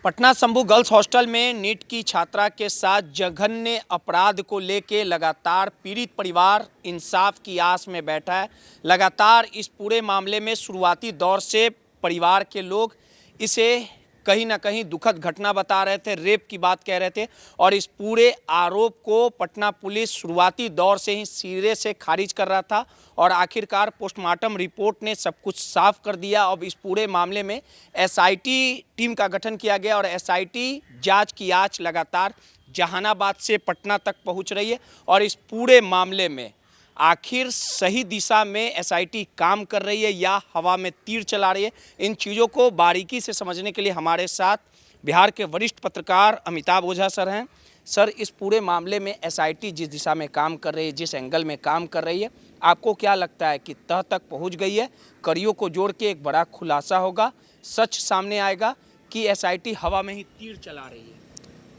Patna Shambhu girls hostel में NEET की छात्रा के साथ जघन्य अपराध को लेकर लगातार पीड़ित परिवार इंसाफ की आस में बैठा है। लगातार इस पूरे मामले में शुरुआती दौर से परिवार के लोग इसे कहीं ना कहीं दुखद घटना बता रहे थे, रेप की बात कह रहे थे और इस पूरे आरोप को पटना पुलिस शुरुआती दौर से ही सिरे से खारिज कर रहा था और आखिरकार पोस्टमार्टम रिपोर्ट ने सब कुछ साफ कर दिया। अब इस पूरे मामले में एसआईटी टीम का गठन किया गया और एसआईटी जांच की आंच लगातार जहानाबाद से पटना तक पहुंच रही है और इस पूरे मामले में आखिर सही दिशा में एसआईटी काम कर रही है या हवा में तीर चला रही है, इन चीज़ों को बारीकी से समझने के लिए हमारे साथ बिहार के वरिष्ठ पत्रकार अमिताभ ओझा सर हैं। सर, इस पूरे मामले में एसआईटी जिस दिशा में काम कर रही है, जिस एंगल में काम कर रही है, आपको क्या लगता है कि तह तक पहुंच गई है, कड़ियों को जोड़ के एक बड़ा खुलासा होगा, सच सामने आएगा कि एसआईटी हवा में ही तीर चला रही है?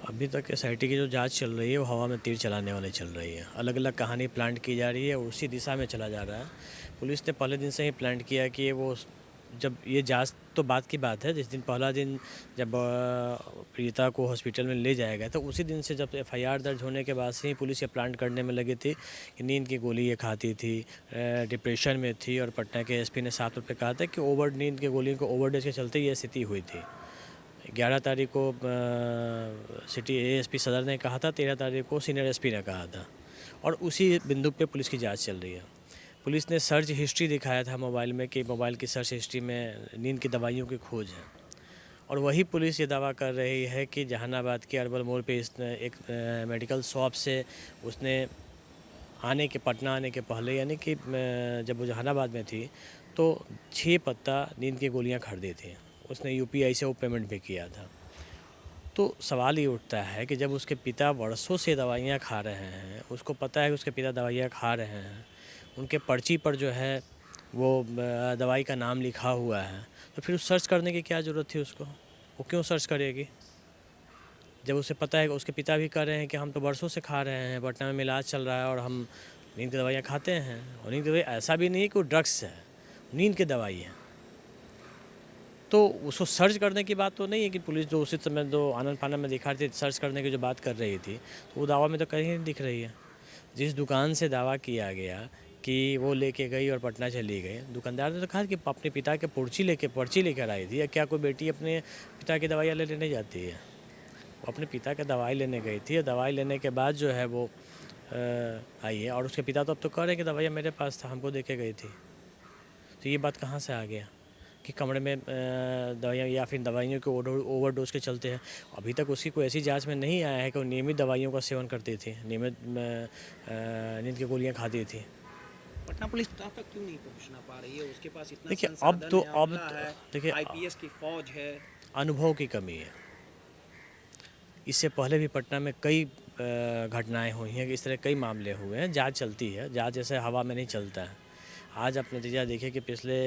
अभी तक एसआईटी की जो जांच चल रही है वो हवा में तीर चलाने वाली चल रही है। अलग अलग कहानी प्लांट की जा रही है, उसी दिशा में चला जा रहा है। पुलिस ने पहले दिन से ही प्लांट किया कि वो जब ये जांच तो बात की बात है, जिस दिन पहला दिन जब पीड़िता को हॉस्पिटल में ले जाया गया तो उसी दिन से जब एफआईआर दर्ज होने के बाद से ही पुलिस ये प्लांट करने में लगी थी कि नींद की गोली ये खाती थी, डिप्रेशन में थी और पटना के एसपी ने साफ तौर पर कहा था कि नींद की गोली को ओवरडोज के चलते ये स्थिति हुई थी। 11 तारीख को सिटी एएसपी सदर ने कहा था, 13 तारीख को सीनियर एसपी ने कहा था और उसी बिंदु पे पुलिस की जांच चल रही है। पुलिस ने सर्च हिस्ट्री दिखाया था मोबाइल में कि मोबाइल की सर्च हिस्ट्री में नींद की दवाइयों की खोज है और वही पुलिस ये दावा कर रही है कि जहानाबाद के अरबल मोड़ पे एक मेडिकल शॉप से उसने पटना आने के पहले यानी कि जब वो जहानाबाद में थी तो 6 पत्ता नींद की गोलियाँ खरीदी थी। उसने यूपीआई से वो पेमेंट भी किया था। तो सवाल ये उठता है कि जब उसके पिता वर्षों से दवाइयाँ खा रहे हैं, उसको पता है कि उसके पिता दवाइयाँ खा रहे हैं, उनके पर्ची पर जो है वो दवाई का नाम लिखा हुआ है, तो फिर उस सर्च करने की क्या ज़रूरत थी उसको? वो क्यों सर्च करेगी जब उसे पता है कि उसके पिता भी कह रहे हैं कि हम तो वर्षों से खा रहे हैं, पटना में इलाज चल रहा है और हम नींद की दवाइयाँ खाते हैं। और नींद की दवाई ऐसा भी नहीं है कि वो ड्रग्स है, नींद की दवाई है। तो उसको सर्च करने की बात तो नहीं है कि पुलिस जो उसी समय जो आनंद फानन में दिखा रही थी, सर्च करने की जो बात कर रही थी, तो वो दावा में तो कहीं नहीं दिख रही है। जिस दुकान से दावा किया गया कि वो लेके गई और पटना चली गई, दुकानदार ने तो कहा कि अपने पिता के पर्ची लेकर आई थी। या क्या कोई बेटी अपने पिता की दवाइयाँ लेने जाती है? वो अपने पिता की दवाई लेने गई थी, दवाई लेने के बाद जो है वो आई है और उसके पिता तो अब तो कह रहे हैं कि दवाइयाँ मेरे पास था, हमको दे के गई थी। तो ये बात कहाँ से आ गया कि कमरे में दवाइयाँ या फिर दवाइयों के ओवरडोज के चलते हैं? अभी तक उसकी कोई ऐसी जांच में नहीं आया है कि वो नियमित दवाइयों का सेवन करती थी, नियमित नींद की गोलियाँ खाती थी। पटना पुलिस तक क्यों नहीं पहुंचना पा रही है? उसके पास इतना देखिए संसाधन है, देखिए आईपीएस की फौज है। अनुभव की कमी है। इससे पहले भी पटना में कई घटनाएं हुई हैं कि इस तरह कई मामले हुए हैं। जांच चलती है, जांच जैसे हवा में नहीं चलता है। आज आप नतीजा देखिए कि पिछले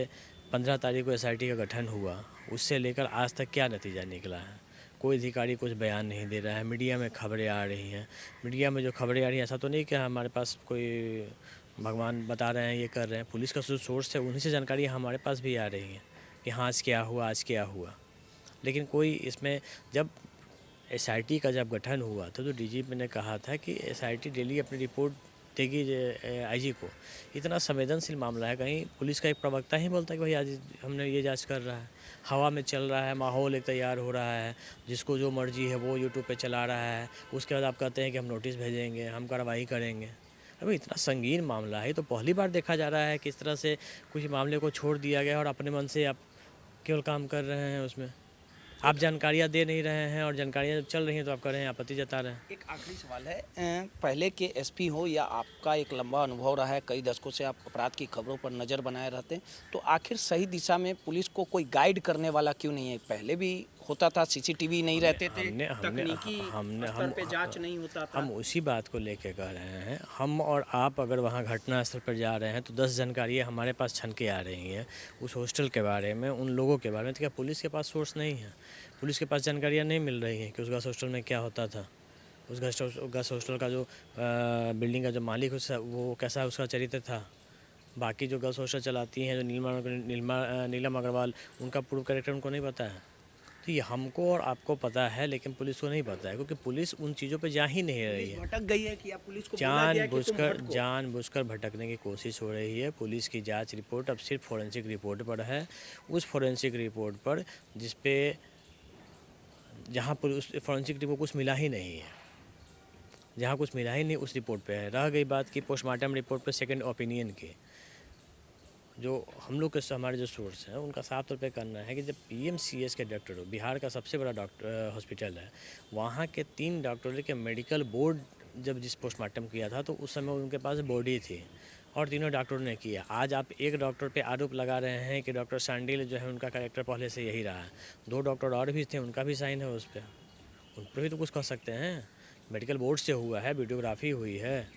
15 तारीख को एसआईटी का गठन हुआ, उससे लेकर आज तक क्या नतीजा निकला है? कोई अधिकारी कुछ बयान नहीं दे रहा है। मीडिया में खबरें आ रही हैं, मीडिया में जो खबरें आ रही हैं ऐसा तो नहीं कि हमारे पास कोई भगवान बता रहे हैं, ये कर रहे हैं। पुलिस का जो सोर्स है उन्हीं से जानकारी हमारे पास भी आ रही हैं कि हाँ आज क्या हुआ, आज क्या हुआ। लेकिन कोई इसमें जब एसआईटी का जब गठन हुआ था तो डीजीपी ने कहा था कि एसआईटी डेली अपनी रिपोर्ट देगी आईजी को। इतना संवेदनशील मामला है, कहीं पुलिस का एक प्रवक्ता ही बोलता है कि भाई आज हमने ये जांच कर रहा है। हवा में चल रहा है, माहौल एक तैयार हो रहा है, जिसको जो मर्जी है वो यूट्यूब पे चला रहा है। उसके बाद आप कहते हैं कि हम नोटिस भेजेंगे, हम कार्रवाई करेंगे। अभी इतना संगीन मामला है तो पहली बार देखा जा रहा है कि इस तरह से कुछ मामले को छोड़ दिया गया और अपने मन से आप केवल काम कर रहे हैं। उसमें आप जानकारियाँ दे नहीं रहे हैं और जानकारियाँ चल रही हैं तो आप कह रहे हैं, आपत्ति जता रहे हैं। एक आखिरी सवाल है, पहले के एसपी हो या आपका एक लंबा अनुभव रहा है, कई दशकों से आप अपराध की खबरों पर नज़र बनाए रहते हैं, तो आखिर सही दिशा में पुलिस को कोई गाइड करने वाला क्यों नहीं है? पहले भी होता था, सीसीटीवी नहीं रहते थे, तकनीकी स्तर पे जांच नहीं होता था। हम उसी बात को लेके कह रहे हैं। हम और आप अगर वहाँ घटनास्थल पर जा रहे हैं तो 10 जानकारियाँ हमारे पास छन के आ रही हैं उस हॉस्टल के बारे में, उन लोगों के बारे में। तो क्या पुलिस के पास सोर्स नहीं है? पुलिस के पास जानकारियाँ नहीं मिल रही हैं कि उस गर्ल्स हॉस्टल में क्या होता था? उस गर्ल्स हॉस्टल का जो बिल्डिंग का जो मालिक वो कैसा उसका चरित्र था? बाकी जो गर्ल्स हॉस्टल चलाती हैं, जो नीलम अग्रवाल, उनका पूर्व कैरेक्टर उनको नहीं पता है। तो ये हमको और आपको पता है, लेकिन पुलिस को नहीं पता है, क्योंकि पुलिस उन चीज़ों पे जा ही नहीं रही है। भटक गई है कि आप पुलिस को बोला गया है कि तुम भटको? जानबूझकर भटकने की कोशिश हो रही है। पुलिस की जांच रिपोर्ट अब सिर्फ फोरेंसिक रिपोर्ट पर है। उस फोरेंसिक रिपोर्ट पर जिस पे जहाँ पर उस फोरेंसिक रिपोर्ट कुछ मिला ही नहीं है, जहाँ कुछ मिला ही नहीं उस रिपोर्ट पे है। रह गई बात की पोस्टमार्टम रिपोर्ट पे सेकंड ओपिनियन की, जो हम लोग के हमारे जो सोर्स हैं उनका साफ तौर पे करना है कि जब पीएमसीएच के डॉक्टर हो, बिहार का सबसे बड़ा डॉक्टर हॉस्पिटल है, वहाँ के 3 डॉक्टरों के मेडिकल बोर्ड जब जिस पोस्टमार्टम किया था तो उस समय उनके पास बॉडी थी और तीनों डॉक्टरों ने किया। आज आप एक डॉक्टर पे आरोप लगा रहे हैं कि डॉक्टर सांडिल जो है उनका कैरेक्टर पहले से यही रहा है। 2 डॉक्टर और भी थे, उनका भी साइन है उस पर, उन पर भी तो कुछ कर सकते हैं। मेडिकल बोर्ड से हुआ है, वीडियोग्राफी हुई है,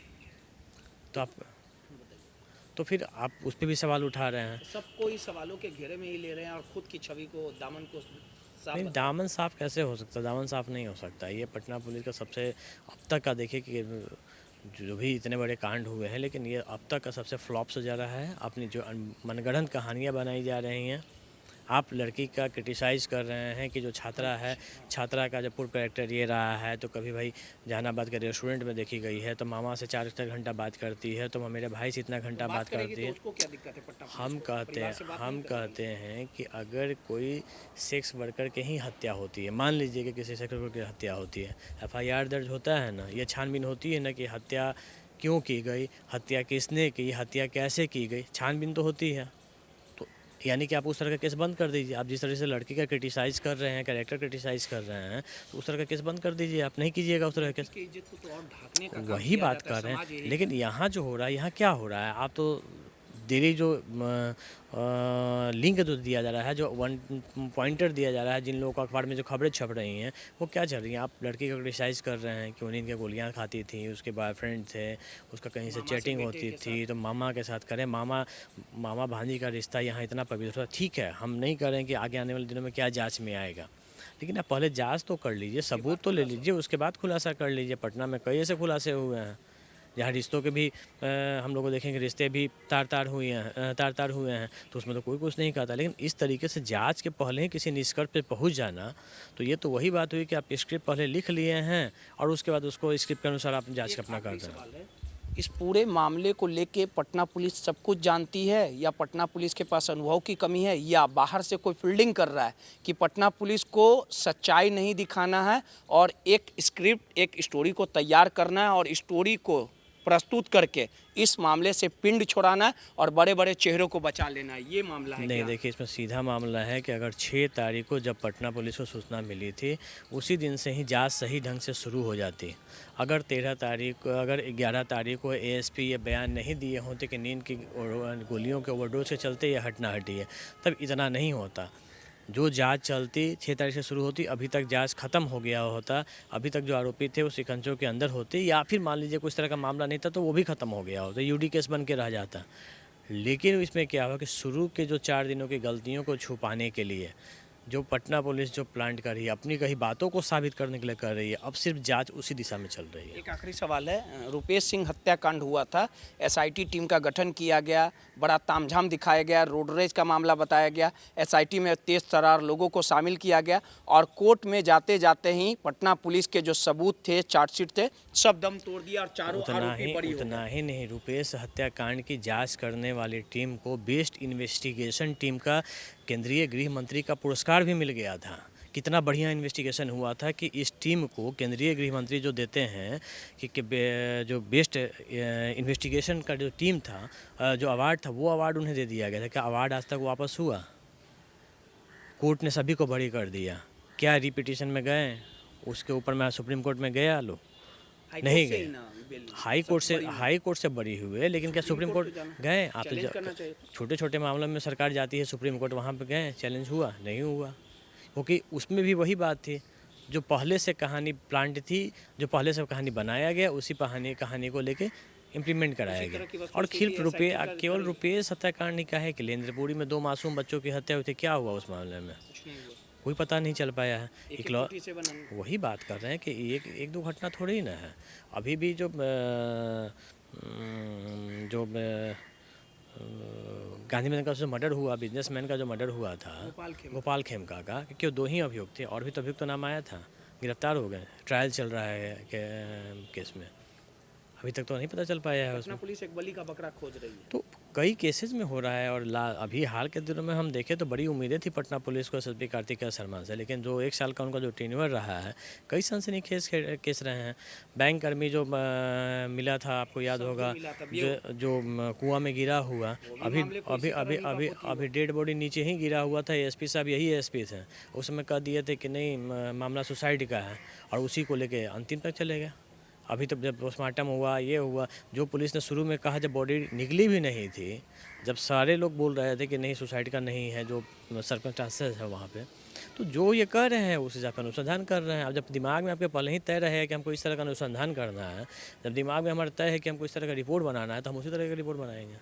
तो फिर आप उस पर भी सवाल उठा रहे हैं। सब कोई सवालों के घेरे में ही ले रहे हैं और खुद की छवि को, दामन को साफ नहीं, दामन साफ कैसे हो सकता है? दामन साफ नहीं हो सकता। ये पटना पुलिस का सबसे अब तक का देखिए कि जो भी इतने बड़े कांड हुए हैं, लेकिन ये अब तक का सबसे फ्लॉप से जा रहा है। अपनी जो मनगढ़ंत कहानियाँ बनाई जा रही हैं। आप लड़की का क्रिटिसाइज़ कर रहे हैं कि जो छात्रा है, छात्रा का जो पूर्व कैरेक्टर ये रहा है, तो कभी भाई जहानाबाद के रेस्टोरेंट में देखी गई है तो मामा से 4 घंटा बात करती है, तो मेरे भाई से इतना घंटा बात करती है। उसको क्या दिक्कत है? पट्टा हम कहते हैं कि अगर कोई सेक्स वर्कर की ही हत्या होती है, मान लीजिए कि किसी सेक्स वर्कर की हत्या होती है, एफआईआर दर्ज होता है ना, ये छानबीन होती है ना कि हत्या क्यों की गई, हत्या किसने की, हत्या कैसे की गई, छानबीन तो होती है। तो यानी कि आप उस तरह का केस बंद कर दीजिए। आप जिस तरह से लड़की का क्रिटिसाइज़ कर रहे हैं, कैरेक्टर क्रिटिसाइज़ कर रहे हैं, तो उस तरह का केस बंद कर दीजिए। आप नहीं कीजिएगा उस तरह का केस। इज्जत को तो और ढकने का काम वही किया बात जाता है, कर रहे समाज हैं, यही लेकिन यहाँ जो हो रहा है, यहाँ क्या हो रहा है? आप तो डेली जो लिंक जो दिया जा रहा है, जो वन पॉइंटर दिया जा रहा है, जिन लोगों को अखबार में जो खबरें छप रही हैं, वो क्या चल रही हैं? आप लड़की का क्रिटिसाइज़ कर रहे हैं कि वो नींद की गोलियाँ खाती थी, उसके बॉयफ्रेंड थे, उसका कहीं से चैटिंग होती थी, तो मामा के साथ करें। मामा भांजी का रिश्ता यहाँ इतना पवित्र था, ठीक है, हम नहीं कह रहे हैं कि आगे आने वाले दिनों में क्या जाँच में आएगा, लेकिन आप पहले जाँच तो कर लीजिए, सबूत तो ले लीजिए, उसके बाद खुलासा कर लीजिए। पटना में कई ऐसे खुलासे हुए हैं जहाँ रिश्तों के भी हम लोग को देखेंगे, रिश्ते भी तार तार हुए हैं, तो उसमें तो कोई कुछ नहीं कहता। लेकिन इस तरीके से जांच के पहले ही किसी निष्कर्ष पे पहुंच जाना, तो ये तो वही बात हुई कि आप स्क्रिप्ट पहले लिख लिए हैं और उसके बाद उसको स्क्रिप्ट के अनुसार आप जांच अपना करते हैं। इस पूरे मामले को लेके पटना पुलिस सब कुछ जानती है या पटना पुलिस के पास अनुभव की कमी है, या बाहर से कोई फील्डिंग कर रहा है कि पटना पुलिस को सच्चाई नहीं दिखाना है और एक स्क्रिप्ट, एक स्टोरी को तैयार करना है और स्टोरी को प्रस्तुत करके इस मामले से पिंड छुड़ाना है और बड़े बड़े चेहरों को बचा लेना है, ये मामला है? नहीं, देखिए, इसमें सीधा मामला है कि अगर 6 तारीख को जब पटना पुलिस को सूचना मिली थी, उसी दिन से ही जांच सही ढंग से शुरू हो जाती। अगर 11 तारीख को एएसपी ये बयान नहीं दिए होते कि नींद की गोलियों के ओवरडोज के चलते यह हटना हटी है, तब इतना नहीं होता। जो जांच चलती 6 तारीख से शुरू होती, अभी तक जांच खत्म हो गया होता, अभी तक जो आरोपी थे वो शिकंजों के अंदर होते, या फिर मान लीजिए कुछ तरह का मामला नहीं था तो वो भी खत्म हो गया होता, यूडी केस बन के रह जाता। लेकिन इसमें क्या हुआ कि शुरू के जो 4 दिनों की गलतियों को छुपाने के लिए जो पटना पुलिस जो प्लांट कर रही है, अपनी कही बातों को साबित करने के लिए कर रही है, अब सिर्फ जांच उसी दिशा में चल रही है। एक आखिरी सवाल है, रुपेश सिंह हत्याकांड हुआ था, एसआईटी टीम का गठन किया गया, बड़ा तामझाम दिखाया गया, रोड रेज का मामला बताया गया, एसआईटी में तेज तर्रार लोगों को शामिल किया गया और कोर्ट में जाते जाते ही पटना पुलिस के जो सबूत थे, चार्जशीट थे, सब दम तोड़ दिया और चारों आरोपी बरी हो गए। उतना ही नहीं, रुपेश हत्याकांड की जांच करने वाली टीम को बेस्ट इन्वेस्टिगेशन टीम का केंद्रीय गृह मंत्री का पुरस्कार भी मिल गया था। कितना बढ़िया इन्वेस्टिगेशन हुआ था कि इस टीम को केंद्रीय गृह मंत्री जो देते हैं कि जो बेस्ट इन्वेस्टिगेशन का जो टीम था, जो अवार्ड था, वो अवार्ड उन्हें दे दिया गया था। क्या अवार्ड आज तक वापस हुआ? कोर्ट ने सभी को बरी कर दिया। क्या रिपीटिशन में गए? उसके ऊपर मैं सुप्रीम कोर्ट में गया नहीं गए। हाई कोर्ट से बरी हुए, लेकिन क्या सुप्रीम कोर्ट गए? आप छोटे छोटे मामलों में सरकार जाती है सुप्रीम कोर्ट, वहाँ पे गए, चैलेंज हुआ? नहीं हुआ, क्योंकि उसमें भी वही बात थी, जो पहले से कहानी प्लांट थी, जो पहले से कहानी बनाया गया, उसी कहानी को लेके इम्प्लीमेंट कराया गया। और केवल रुपेश हत्याकांड नहीं, कहा है कि लेंद्रपुरी में 2 मासूम बच्चों की हत्या हुई थी, क्या हुआ उस मामले में? कोई पता नहीं चल पाया है। वही बात कर रहे हैं कि एक दो घटना थोड़ी ही ना है। अभी भी जो गांधी मैदान का जो मर्डर हुआ, बिजनेसमैन का जो मर्डर हुआ था गोपाल खेमका का, क्योंकि वो 2 ही अभियुक्त थे और भी तो अभियुक्त तो नाम आया था, गिरफ्तार हो गए, ट्रायल चल रहा है केस में, अभी तक तो नहीं पता चल पाया है उसमें। पुलिस एक बली का बकरा खोज रही है। तो कई केसेस में हो रहा है और अभी हाल के दिनों में हम देखें तो बड़ी उम्मीदें थी पटना पुलिस को एसएसपी कार्तिकेय शर्मा से, लेकिन जो 1 साल का उनका जो टेन्योर रहा है, कई सनसनीखेज केस रहे हैं। बैंक कर्मी जो मिला था, आपको याद होगा, जो कुआं में गिरा हुआ, अभी डेड बॉडी नीचे ही गिरा हुआ था। एसपी साहब यही एसपी थे, उसमें कह दिए थे कि नहीं मामला सुसाइड का है, और उसी को लेके अंतिम तक चले गए। अभी तक जब पोस्टमार्टम हुआ, ये हुआ, जो पुलिस ने शुरू में कहा जब बॉडी निकली भी नहीं थी, जब सारे लोग बोल रहे थे कि नहीं सुसाइड का नहीं है, जो सर्कमस्टांसेस है वहाँ पे, तो जो ये कह रहे हैं उस हिसाब का अनुसंधान कर रहे हैं। अब जब दिमाग में आपके पहले ही तय रहे कि हमको इस तरह का अनुसंधान करना है, जब दिमाग में हमारा तय है कि हमको इस तरह का रिपोर्ट बनाना है, तो हम उसी तरह का रिपोर्ट बनाएंगे।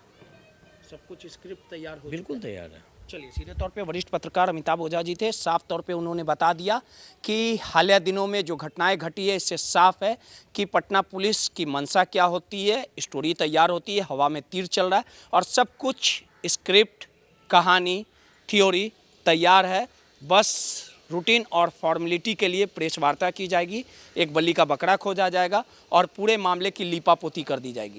सब कुछ स्क्रिप्ट तैयार हो बिल्कुल तैयार है। चलिए, सीधे तौर पे वरिष्ठ पत्रकार अमिताभ ओझा जी थे। साफ तौर पे उन्होंने बता दिया कि हालिया दिनों में जो घटनाएं घटी है, इससे साफ है कि पटना पुलिस की मंशा क्या होती है। स्टोरी तैयार होती है, हवा में तीर चल रहा है, और सब कुछ स्क्रिप्ट, कहानी, थ्योरी तैयार है। बस रूटीन और फॉर्मेलिटी के लिए प्रेस वार्ता की जाएगी, एक बली का बकरा खोजा जाएगा और पूरे मामले की लीपापोती कर दी जाएगी।